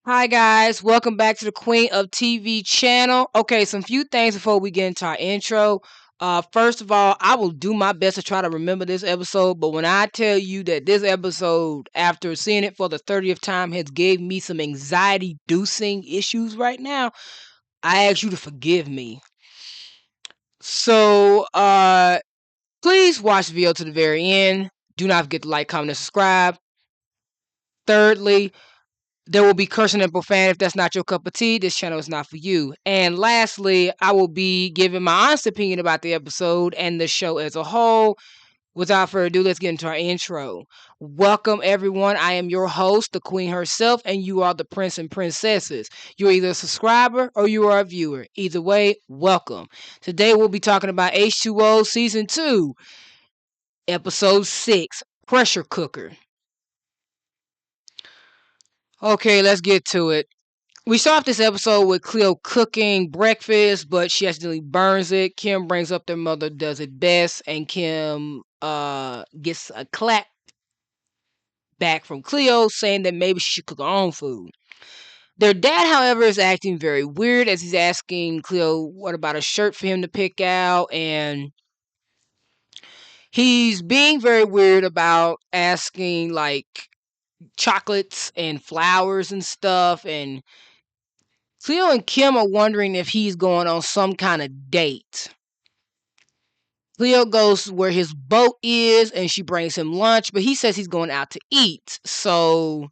Hi guys, welcome back to the Queen of TV channel. Okay, some few things before we get into our intro. First of all, I will do my best to try to remember this episode, but when I tell you that this episode, after seeing it for the 30th time, has gave me some anxiety-inducing issues right now, I ask you to forgive me. So, please watch the video to the very end. Do not forget to like, comment, and subscribe. Thirdly, there will be cursing and profanity. If that's not your cup of tea, this channel is not for you. And lastly, I will be giving my honest opinion about the episode and the show as a whole. Without further ado, let's get into our intro. Welcome, everyone. I am your host, the Queen herself, and you are the Prince and Princesses. You're either a subscriber or you are a viewer. Either way, welcome. Today, we'll be talking about H2O Season 2, Episode 6, Pressure Cooker. Okay, let's get to it. We start off this episode with Cleo cooking breakfast, but she accidentally burns it. Kim brings up their mother does it best, and Kim gets a clap back from Cleo saying that maybe she should cook her own food. Their dad, however, is acting very weird as he's asking Cleo what about a shirt for him to pick out, and he's being very weird about asking like chocolates and flowers and stuff, and Cleo and Kim are wondering if he's going on some kind of date. Cleo goes where his boat is and she brings him lunch, but he says he's going out to eat. So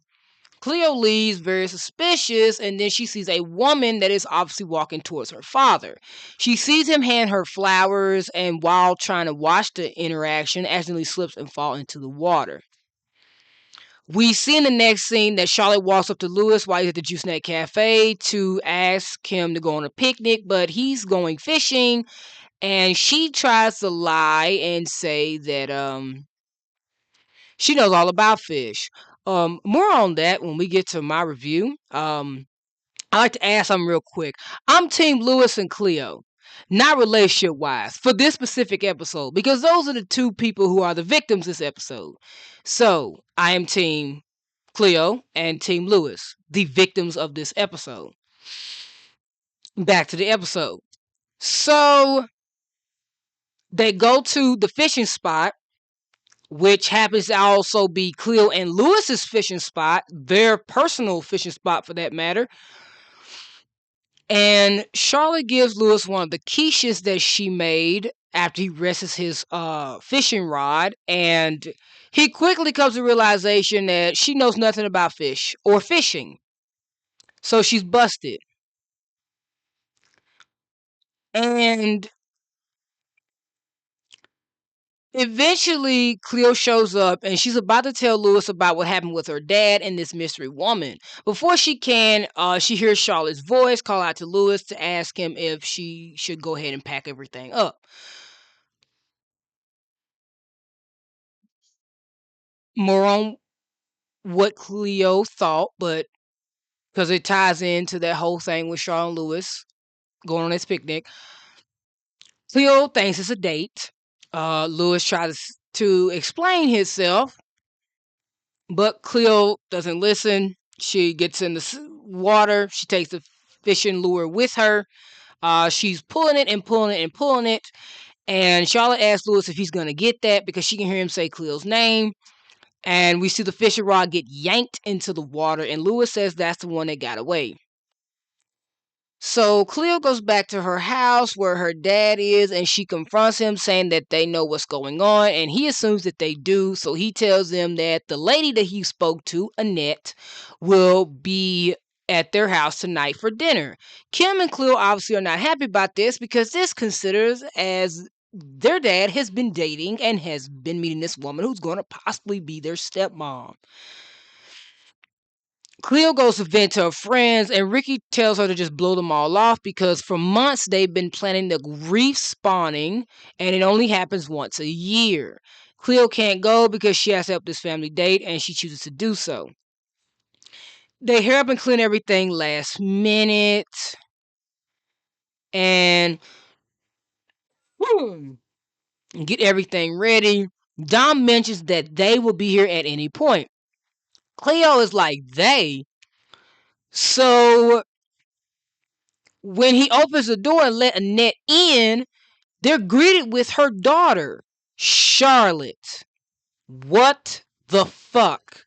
Cleo leaves very suspicious, and then she sees a woman that is obviously walking towards her father. She sees him hand her flowers, and while trying to watch the interaction, accidentally slips and falls into the water. We see in the next scene that Charlotte walks up to Lewis while he's at the Juice Net Cafe to ask him to go on a picnic, but he's going fishing, and she tries to lie and say that she knows all about fish. More on that when we get to my review. I like to ask something real quick. I'm Team Lewis and Cleo, not relationship wise, for this specific episode, because those are the two people who are the victims this episode. So I am Team Cleo and Team Lewis, the victims of this episode. Back to the episode. So they go to the fishing spot, which happens to also be Cleo and Lewis's fishing spot, their personal fishing spot for that matter. And Charlotte gives Lewis one of the quiches that she made after he rests his fishing rod, and he quickly comes to the realization that she knows nothing about fish or fishing. So she's busted. And eventually, Cleo shows up and she's about to tell Lewis about what happened with her dad and this mystery woman. Before she can, she hears Charlotte's voice call out to Lewis to ask him if she should go ahead and pack everything up. More on what Cleo thought, but because it ties into that whole thing with Charlotte and Lewis going on this picnic, Cleo thinks it's a date. Lewis tries to explain himself, but Cleo doesn't listen. She gets in the water. She takes the fishing lure with her. She's pulling it and pulling it and pulling it. And Charlotte asks Lewis if he's going to get that because she can hear him say Cleo's name. And we see the fishing rod get yanked into the water. And Lewis says that's the one that got away. So Cleo goes back to her house where her dad is, and she confronts him saying that they know what's going on, and he assumes that they do. So he tells them that the lady that he spoke to, Annette, will be at their house tonight for dinner. Kim and Cleo obviously are not happy about this because this considers as their dad has been dating and has been meeting this woman who's going to possibly be their stepmom. Cleo goes to vent to her friends, and Ricky tells her to just blow them all off because for months they've been planning the reef spawning, and it only happens once a year. Cleo can't go because she has to help this family date, and she chooses to do so. They hurry up and clean everything last minute, and get everything ready. Dom mentions that they will be here at any point. Cleo is like, they? So when he opens the door and let Annette in, they're greeted with her daughter, Charlotte. What the fuck?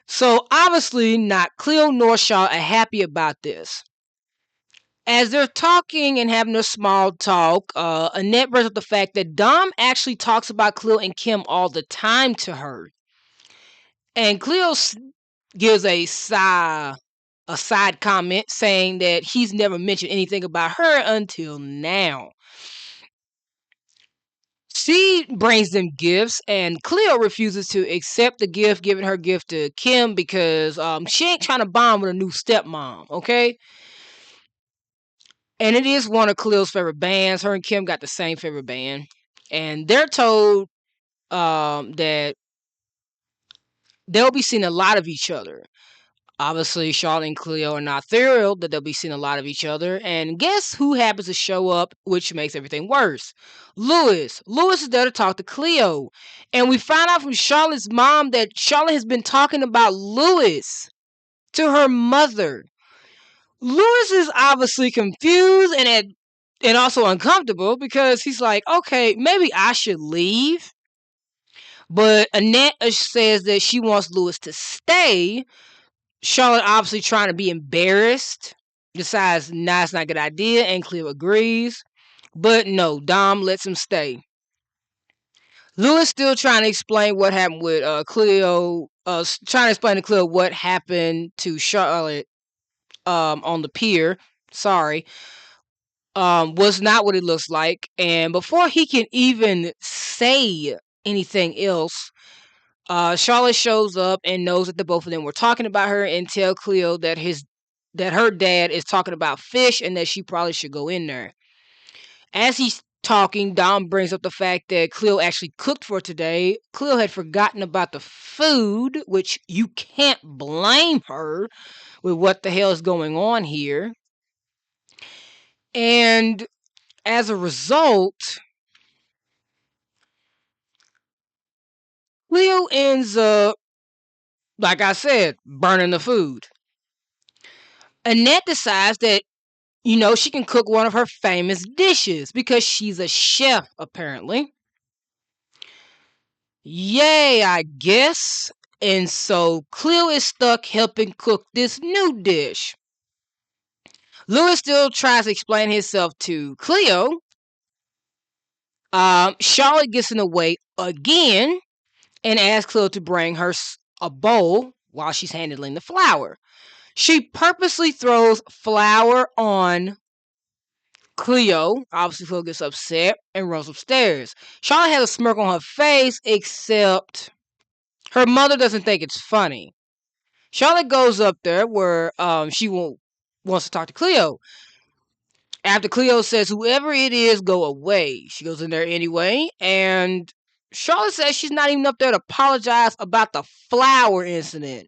So obviously, not Cleo nor Charlotte are happy about this. As they're talking and having a small talk, Annette brings up the fact that Dom actually talks about Cleo and Kim all the time to her. And Cleo gives a side comment saying that he's never mentioned anything about her until now. She brings them gifts, and Cleo refuses to accept the gift, giving her gift to Kim because she ain't trying to bond with a new stepmom, okay? And it is one of Cleo's favorite bands. Her and Kim got the same favorite band, and they're told that they'll be seeing a lot of each other. Obviously, Charlotte and Cleo are not thrilled that they'll be seeing a lot of each other. And guess who happens to show up, which makes everything worse? Lewis. Lewis is there to talk to Cleo. And we find out from Charlotte's mom that Charlotte has been talking about Lewis to her mother. Lewis is obviously confused and also uncomfortable because he's like, okay, maybe I should leave. But Annette says that she wants Lewis to stay. Charlotte obviously trying to be embarrassed, decides nah, it's not a good idea, and Cleo agrees. But no, Dom lets him stay. Lewis still trying to explain what happened with Cleo, trying to explain to Cleo what happened to Charlotte on the pier. Sorry. Was not what it looks like. And before he can even say anything else, Charlotte shows up and knows that the both of them were talking about her and tell Cleo that her dad is talking about fish and that she probably should go in there. As he's talking, Dom brings up the fact that Cleo actually cooked for today. Cleo had forgotten about the food, which you can't blame her with what the hell is going on here. And as a result, Cleo ends up, like I said, burning the food. Annette decides that she can cook one of her famous dishes because she's a chef, apparently. Yay, I guess. And so Cleo is stuck helping cook this new dish. Lewis still tries to explain himself to Cleo. Charlotte gets in the way again and asks Cleo to bring her a bowl while she's handling the flour. She purposely throws flour on Cleo. Obviously, Cleo gets upset and runs upstairs. Charlotte has a smirk on her face, except her mother doesn't think it's funny. Charlotte goes up there where she wants to talk to Cleo. After Cleo says, whoever it is, go away. She goes in there anyway, and Charlotte says she's not even up there to apologize about the flour incident.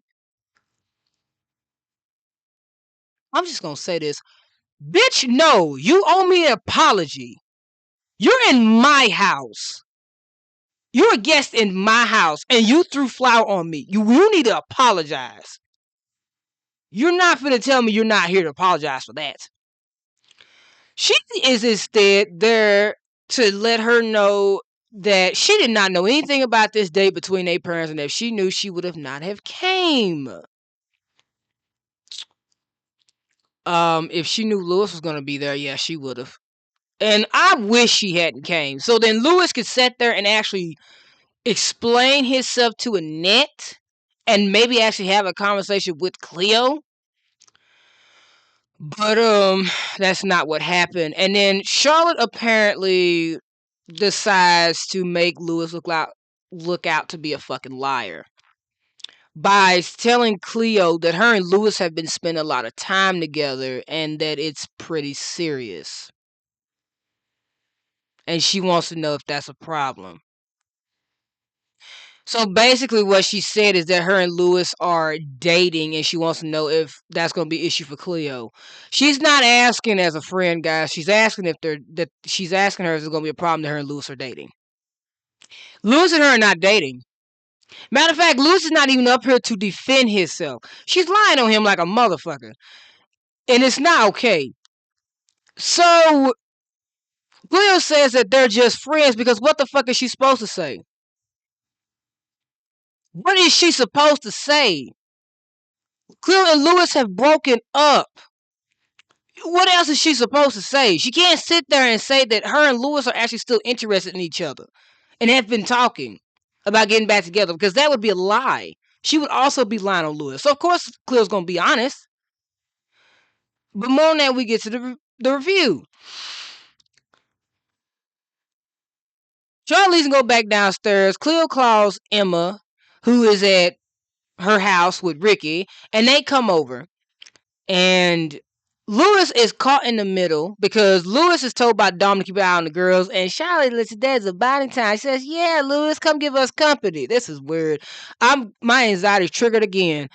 I'm just going to say this. Bitch, no, you owe me an apology. You're in my house. You're a guest in my house, and you threw flour on me. You need to apologize. You're not finna tell me you're not here to apologize for that. She is instead there to let her know that she did not know anything about this date between their parents, and if she knew, she would have not have came. If she knew Lewis was gonna be there, yeah, she would have. And I wish she hadn't came. So then Lewis could sit there and actually explain himself to Annette and maybe actually have a conversation with Cleo. But that's not what happened. And then Charlotte apparently decides to make Lewis look out to be a fucking liar by telling Cleo that her and Lewis have been spending a lot of time together and that it's pretty serious. And she wants to know if that's a problem. So basically, what she said is that her and Lewis are dating, and she wants to know if that's going to be an issue for Cleo. She's not asking as a friend, guys. She's asking she's asking her if it's going to be a problem that her and Lewis are dating. Lewis and her are not dating. Matter of fact, Lewis is not even up here to defend himself. She's lying on him like a motherfucker. And it's not okay. So Cleo says that they're just friends because what the fuck is she supposed to say? What is she supposed to say? Cleo and Lewis have broken up. What else is she supposed to say? She can't sit there and say that her and Lewis are actually still interested in each other and have been talking about getting back together because that would be a lie. She would also be lying on Lewis. So, of course, Cleo's going to be honest. But more on that, we get to the review. Charlize go back downstairs. Cleo calls Emma, who is at her house with Ricky, and they come over. And Lewis is caught in the middle because Lewis is told by Dom to keep an eye on the girls, and Charlotte listen, there's a bonding time. She says, "Yeah, Lewis, come give us company." This is weird. My anxiety triggered again.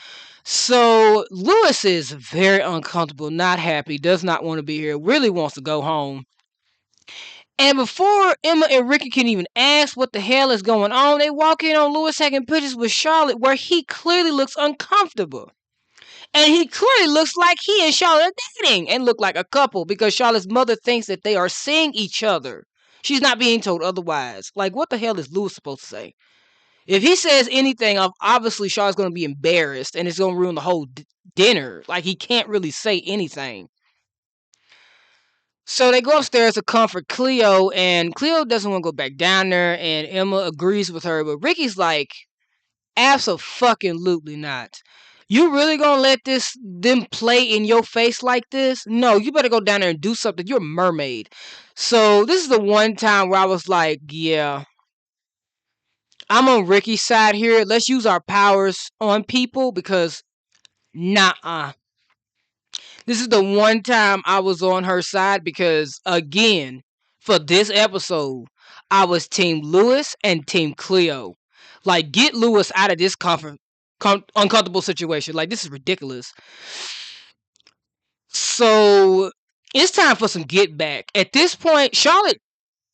So Lewis is very uncomfortable, not happy, does not want to be here, really wants to go home. And before Emma and Ricky can even ask what the hell is going on, they walk in on Lewis taking pictures with Charlotte where he clearly looks uncomfortable. And he clearly looks like he and Charlotte are dating and look like a couple because Charlotte's mother thinks that they are seeing each other. She's not being told otherwise. Like, what the hell is Lewis supposed to say? If he says anything, obviously Charlotte's going to be embarrassed and it's going to ruin the whole dinner. Like, he can't really say anything. So they go upstairs to comfort Cleo, and Cleo doesn't want to go back down there, and Emma agrees with her, but Ricky's like, absolutely not. You really gonna let them play in your face like this? No, you better go down there and do something. You're a mermaid. So this is the one time where I was like, yeah, I'm on Ricky's side here. Let's use our powers on people because nah. This is the one time I was on her side because, again, for this episode, I was Team Lewis and Team Cleo. Like, get Lewis out of this uncomfortable situation. Like, this is ridiculous. So, it's time for some get back. At this point, Charlotte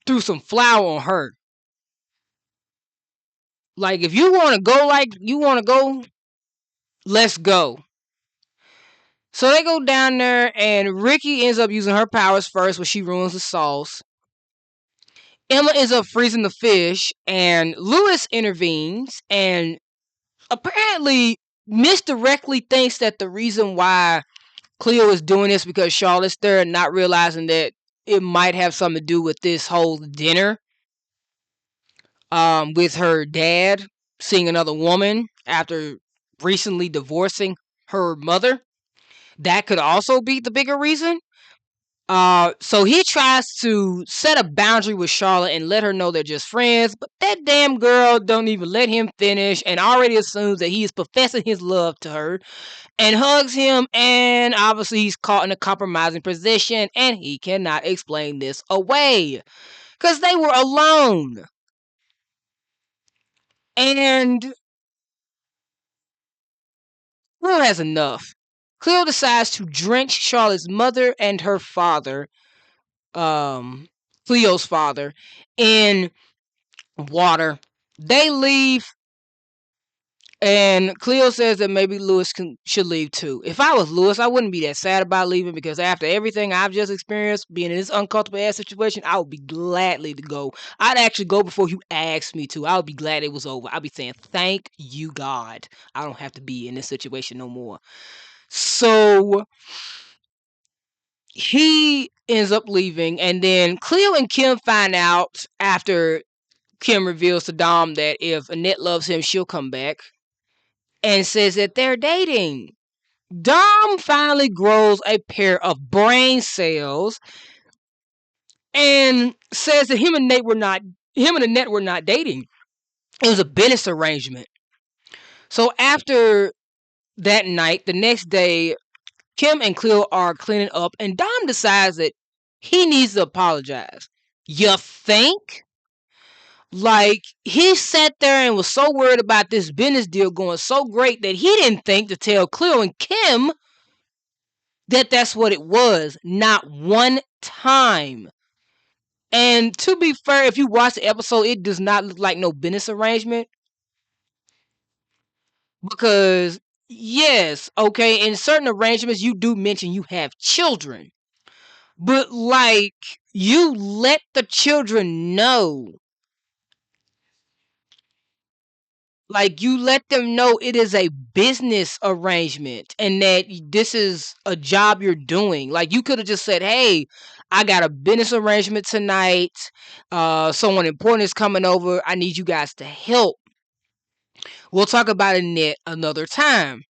threw some flour on her. Like, if you want to go like you want to go, let's go. So they go down there, and Ricky ends up using her powers first when she ruins the sauce. Emma ends up freezing the fish, and Lewis intervenes and apparently misdirectly thinks that the reason why Cleo is doing this because Charlotte's there, not realizing that it might have something to do with this whole dinner with her dad seeing another woman after recently divorcing her mother. That could also be the bigger reason. So he tries to set a boundary with Charlotte and let her know they're just friends, but that damn girl don't even let him finish and already assumes that he is professing his love to her and hugs him, and obviously he's caught in a compromising position and he cannot explain this away because they were alone. And Cleo has enough. Cleo decides to drench Charlotte's mother and her father, Cleo's father, in water. They leave, and Cleo says that maybe Lewis should leave too. If I was Lewis, I wouldn't be that sad about leaving because after everything I've just experienced, being in this uncomfortable ass situation, I would be gladly to go. I'd actually go before you asked me to. I would be glad it was over. I'd be saying, thank you, God. I don't have to be in this situation no more. So he ends up leaving, and then Cleo and Kim find out after Kim reveals to Dom that if Annette loves him, she'll come back, and says that they're dating. Dom finally grows a pair of brain cells and says that him and Annette were not dating. It was a business arrangement. So after that night, the next day, Kim and Cleo are cleaning up, and Dom decides that he needs to apologize. You think? Like, he sat there and was so worried about this business deal going so great that he didn't think to tell Cleo and Kim that that's what it was. Not one time. And to be fair, if you watch the episode, it does not look like no business arrangement. Because yes, okay, in certain arrangements you do mention you have children, but like you let the children know, like you let them know it is a business arrangement and that this is a job you're doing. Like you could have just said, "Hey, I got a business arrangement tonight. Someone important is coming over. I need you guys to help. We'll talk about it another time."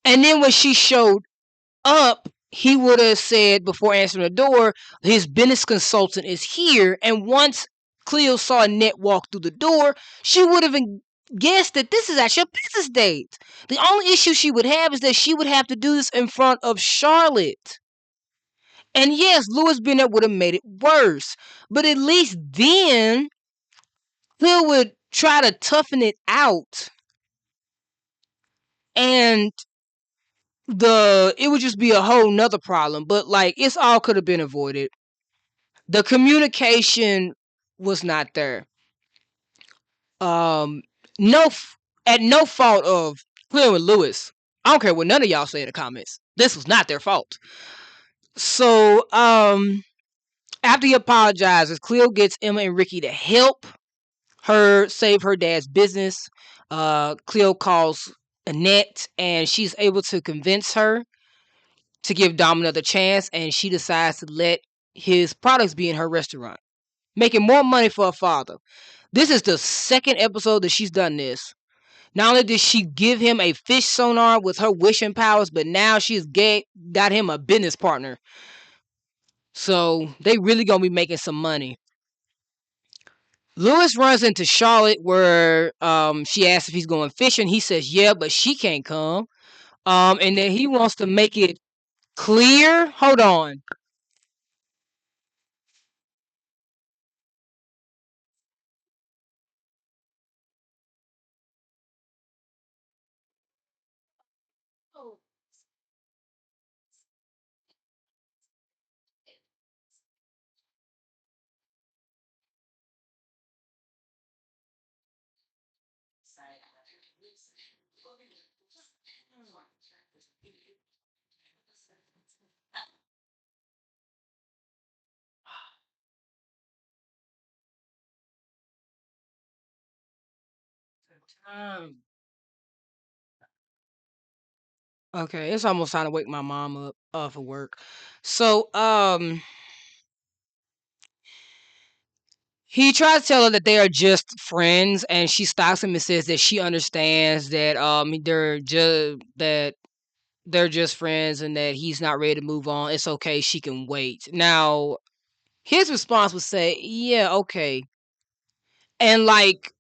And then when she showed up, he would have said before answering the door, his business consultant is here. And once Cleo saw Annette walk through the door, she would have guessed that this is actually a business date. The only issue she would have is that she would have to do this in front of Charlotte. And yes, Lewis Bennett would have made it worse. But at least then, Cleo would try to toughen it out. And it would just be a whole nother problem. But like it's all could have been avoided. The communication was not there. Um, no, at no fault of Cleo and Lewis. I don't care what none of y'all say in the comments. This was not their fault. So, after he apologizes, Cleo gets Emma and Ricky to help her save her dad's business. Cleo calls Annette, and she's able to convince her to give Dom another chance, and she decides to let his products be in her restaurant, making more money for her father. This is the second episode that she's done this. Not only did she give him a fish sonar with her wishing powers, but now she's got him a business partner. So they really gonna be making some money. Lewis runs into Charlotte where she asks if he's going fishing. He says yeah, but she can't come. And then he wants to make it clear. Hold on. Um, okay, it's almost time to wake my mom up for work. So he tries to tell her that they are just friends, and she stops him and says that she understands that they're just friends and that he's not ready to move on. It's okay, she can wait. Now, his response would say, "Yeah, okay," and like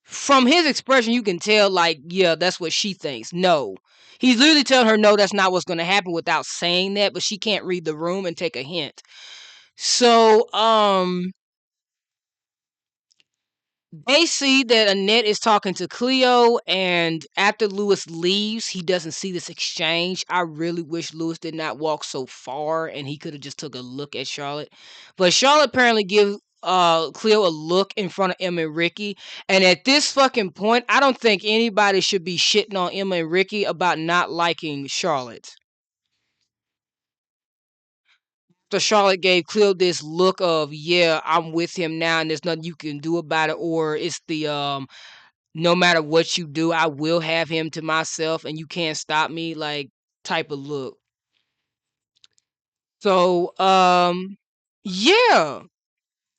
from his expression, you can tell like, yeah, that's what she thinks. No, he's literally telling her no, that's not what's going to happen without saying that, but she can't read the room and take a hint. So, they see that Annette is talking to Cleo, and after Lewis leaves, he doesn't see this exchange. I really wish Lewis did not walk so far, and he could have just took a look at Charlotte. But Charlotte apparently gives Cleo a look in front of Emma and Ricky, and at this fucking point, I don't think anybody should be shitting on Emma and Ricky about not liking Charlotte. So Charlotte gave Cleo this look of, yeah, I'm with him now, and there's nothing you can do about it, or it's the no matter what you do, I will have him to myself and you can't stop me, like type of look. So, yeah.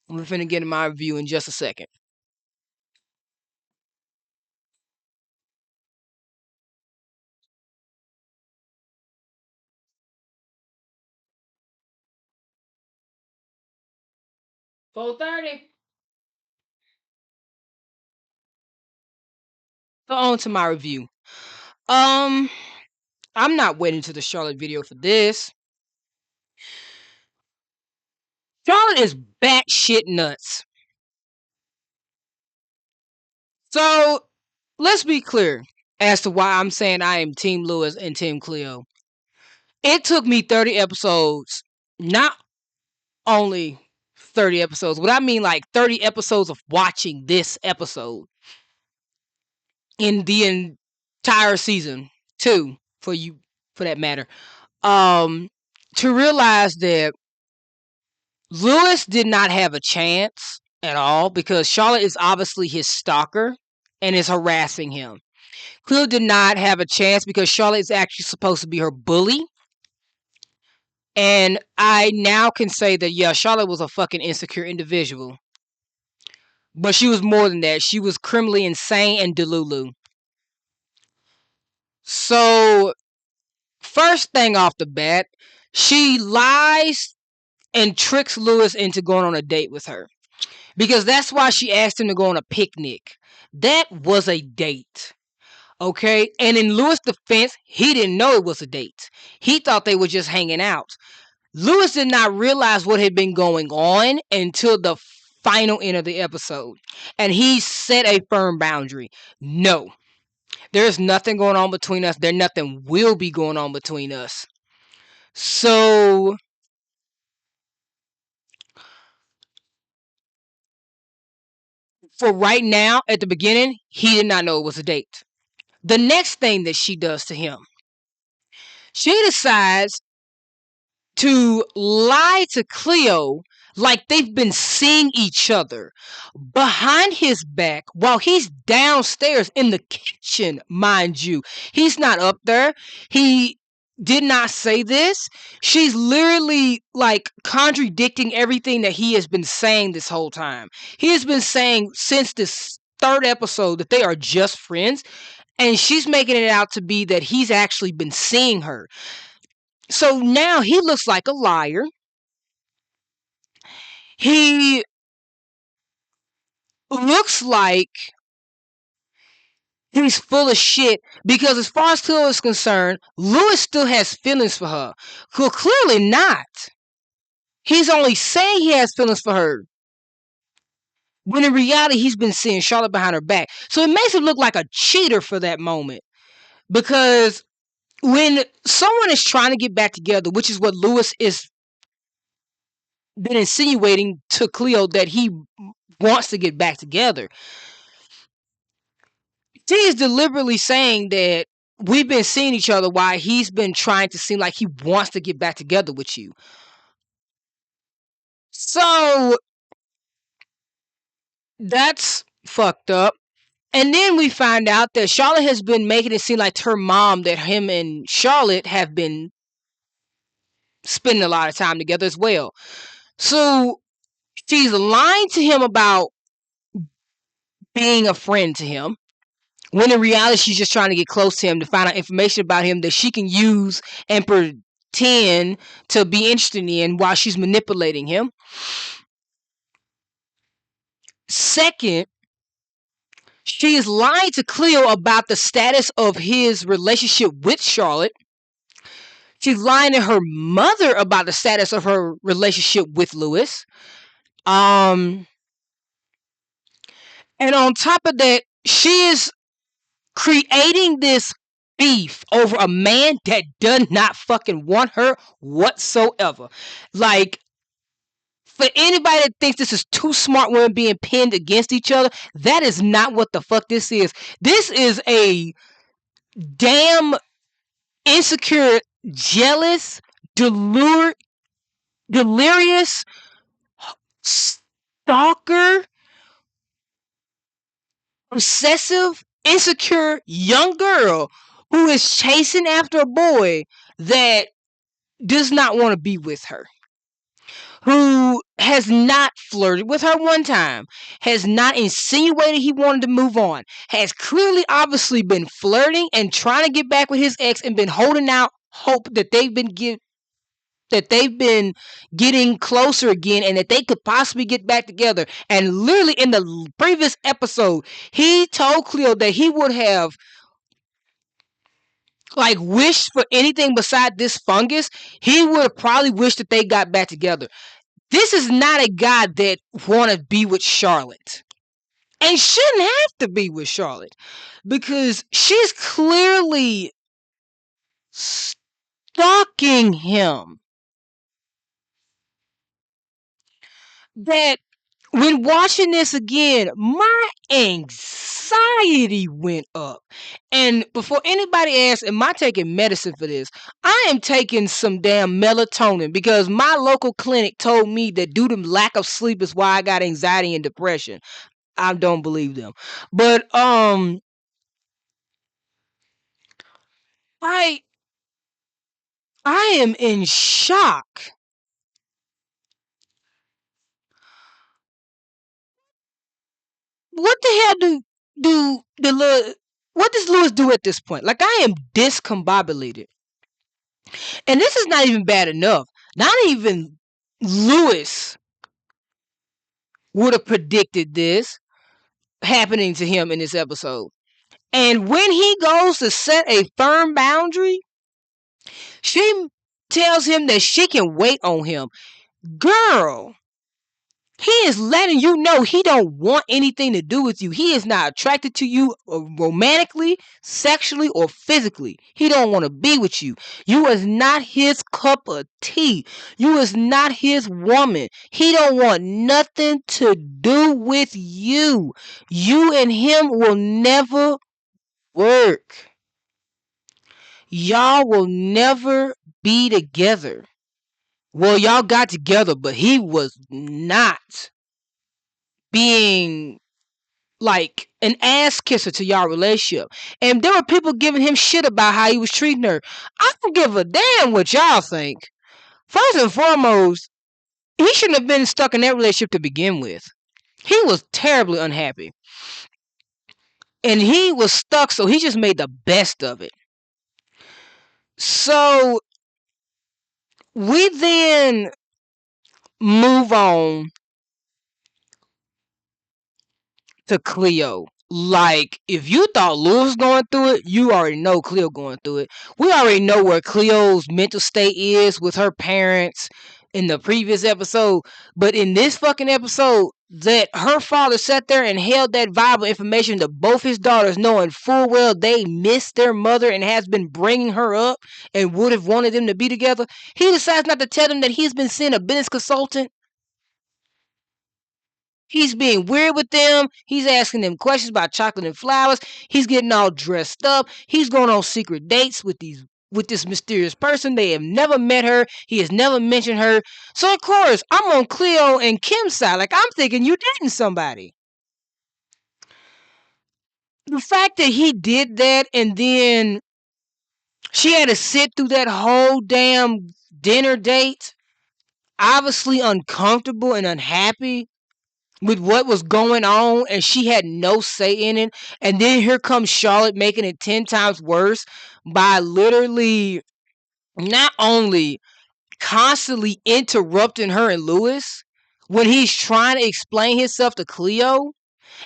We're finna get in my review in just a second. So on to my review. Um, I'm not waiting to the Charlotte video for this. Charlotte is batshit nuts. So let's be clear as to why I'm saying I am Team Lewis and Team Cleo. It took me 30 episodes, not only 30 episodes, but I mean like 30 episodes of watching this episode in the entire season 2 for you, for that matter. Um, to realize that Lewis did not have a chance at all because Charlotte is obviously his stalker and is harassing him. Cleo did not have a chance because Charlotte is actually supposed to be her bully. And I now can say that, yeah, Charlotte was a fucking insecure individual. But she was more than that. She was criminally insane and delulu. So, first thing off the bat, she lies and tricks Lewis into going on a date with her. Because that's why she asked him to go on a picnic. That was a date. Okay? And in Lewis' defense, he didn't know it was a date. He thought they were just hanging out. Lewis did not realize what had been going on until the final end of the episode. And he set a firm boundary. No, there's nothing going on between us. There nothing will be going on between us. So for right now, at the beginning, he did not know it was a date. The next thing that she does to him, she decides to lie to Cleo like they've been seeing each other behind his back while he's downstairs in the kitchen, mind you. He's not up there. He did not say this. She's literally like contradicting everything that he has been saying this whole time. He has been saying since this third episode that they are just friends, and she's making it out to be that he's actually been seeing her. So now he looks like a liar. He looks like he's full of shit because, as far as Cleo is concerned, Lewis still has feelings for her. Well, clearly not. He's only saying he has feelings for her, when in reality, he's been seeing Charlotte behind her back. So it makes him look like a cheater for that moment. Because when someone is trying to get back together, which is what Lewis is been insinuating to Cleo, that he wants to get back together, she is deliberately saying that we've been seeing each other while he's been trying to seem like he wants to get back together with you. So that's fucked up. And then we find out that Charlotte has been making it seem like her mom that him and Charlotte have been spending a lot of time together as well. So she's lying to him about being a friend to him, when in reality she's just trying to get close to him to find out information about him that she can use and pretend to be interested in while she's manipulating him. Second, she is lying to Cleo about the status of his relationship with Charlotte. She's lying to her mother about the status of her relationship with Lewis. And on top of that, she is creating this beef over a man that does not fucking want her whatsoever. Like, for anybody that thinks this is two smart women being pinned against each other, that is not what the fuck this is. This is a damn insecure, jealous, delirious stalker, obsessive, insecure young girl who is chasing after a boy that does not want to be with her, who has not flirted with her one time, has not insinuated he wanted to move on, has clearly obviously been flirting and trying to get back with his ex and been holding out hope that they've been getting closer again and that they could possibly get back together. And literally in the previous episode, he told Cleo that he would have like wished for anything beside this fungus. He would have probably wished that they got back together. This is not a guy that want to be with Charlotte and shouldn't have to be with Charlotte because she's clearly stalking him. That when watching this again, my anxiety society went up. And before anybody asks, am I taking medicine for this? I am taking some damn melatonin because my local clinic told me that due to lack of sleep is why I got anxiety and depression. I don't believe them. But I I am in shock. What the hell do the what does Lewis do at this point? Like I am discombobulated. And this is not even bad enough. Not even Lewis would have predicted this happening to him in this episode. And when he goes to set a firm boundary, she tells him that she can wait on him. Girl, he is letting you know he don't want anything to do with you. He is not attracted to you romantically, sexually, or physically. He don't want to be with you. You is not his cup of tea. You is not his woman. He don't want nothing to do with you. You and him will never work. Y'all will never be together. Well, y'all got together, but he was not being like an ass kisser to y'all relationship. And there were people giving him shit about how he was treating her. I don't give a damn what y'all think. First and foremost, he shouldn't have been stuck in that relationship to begin with. He was terribly unhappy. And he was stuck, so he just made the best of it. So we then move on to Cleo. Like, if you thought Lewis was going through it, you already know Cleo going through it. We already know where Cleo's mental state is with her parents in the previous episode. But in this fucking episode, that her father sat there and held that vital information to both his daughters, knowing full well they missed their mother and has been bringing her up and would have wanted them to be together. He decides not to tell them that he's been seeing a business consultant. He's being weird with them. He's asking them questions about chocolate and flowers. He's getting all dressed up. He's going on secret dates with this mysterious person. They have never met her. He has never mentioned her. So of course, I'm on Cleo and Kim's side. Like I'm thinking you dating somebody. The fact that he did that and then she had to sit through that whole damn dinner date, obviously uncomfortable and unhappy with what was going on and she had no say in it. And then here comes Charlotte making it 10 times worse by literally not only constantly interrupting her and Lewis when he's trying to explain himself to Cleo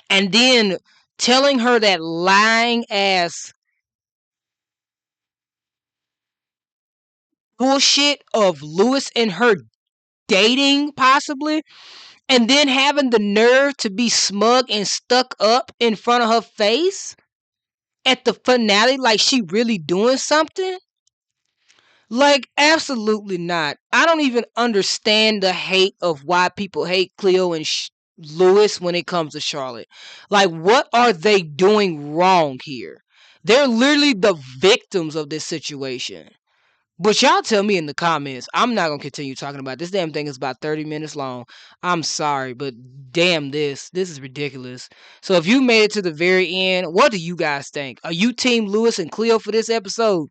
and then telling her that lying ass bullshit of Lewis and her dating possibly, and then having the nerve to be smug and stuck up in front of her face at the finale like she really doing something? Like, absolutely not. I don't even understand the hate of why people hate Cleo and Lewis when it comes to Charlotte. Like, what are they doing wrong here? They're literally the victims of this situation. But y'all tell me in the comments. I'm not going to continue talking about this. Damn thing is about 30 minutes long. I'm sorry, but damn this. This is ridiculous. So if you made it to the very end, what do you guys think? Are you team Lewis and Cleo for this episode?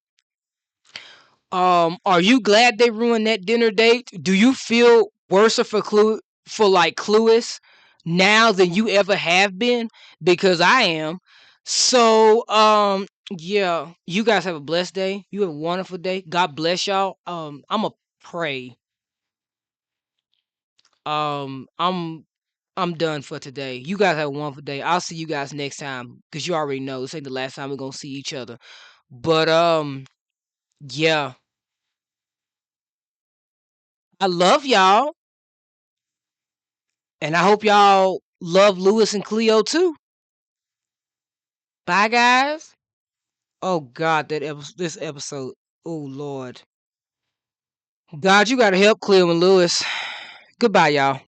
Are you glad they ruined that dinner date? Do you feel worse for like Clueless now than you ever have been? Because I am. So yeah, you guys have a blessed day. You have a wonderful day. God bless y'all. I'm a pray. I'm done for today. You guys have a wonderful day. I'll see you guys next time because you already know this ain't the last time we're gonna see each other. But yeah, I love y'all. And I hope y'all love Lewis and Cleo too. Bye, guys. Oh God, this episode. Oh Lord, God, you gotta help Cleo and Lewis. Goodbye, y'all.